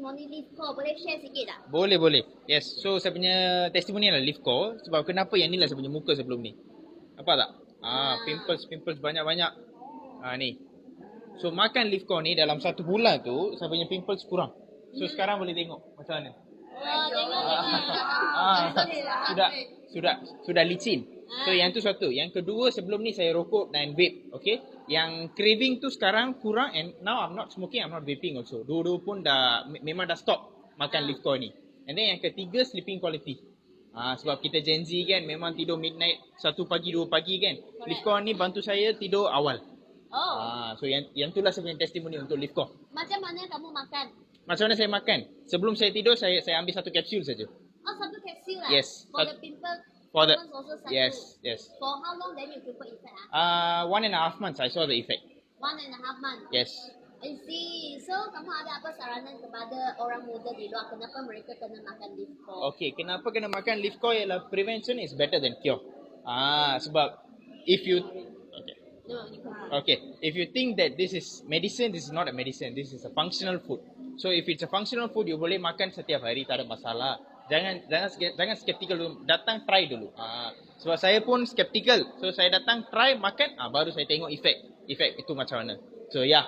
testimoni Livco. Boleh share sikit tak? Boleh. Yes. So saya punya testimoni adalah Livco. Sebab kenapa yang ni lah saya punya muka sebelum ni. Nampak tak? Pimples banyak-banyak. Ni. So makan Livco ni dalam 1 bulan tu saya punya pimples kurang. So sekarang boleh tengok macam mana. Sudah licin. So yang tu satu. Yang kedua, sebelum ni saya rokok dan vape. Okay. Yang craving tu sekarang kurang. And now I'm not smoking, I'm not vaping also. Dua-dua pun memang dah stop makan Livco ni. And then yang ketiga, sleeping quality. Sebab kita Gen Z kan, memang tidur midnight 1 pagi 2 pagi kan. Livco ni bantu saya tidur awal. So yang tu lah sebenarnya testimoni untuk Livco. Macam mana kamu makan? Macam mana saya makan? Sebelum saya tidur, saya ambil 1 kapsul saja. Satu kapsul lah? Yes. For the pimple, also satu? Yes. For how long then you prefer effect? 1.5 months I saw the effect. 1.5 months? Yes. I see. So, kamu ada apa saranan kepada orang muda di luar? Kenapa mereka kena makan Livco? Okay, kenapa kena makan Livco ialah prevention is better than cure. Sebab if you... Okay, if you think that this is medicine, this is not a medicine. This is a functional food. So if it's a functional food, you boleh makan setiap hari, tak ada masalah. Jangan skeptical dulu. Datang try dulu. Sebab saya pun skeptical. So saya datang try makan, baru saya tengok efek itu macam mana. So yeah.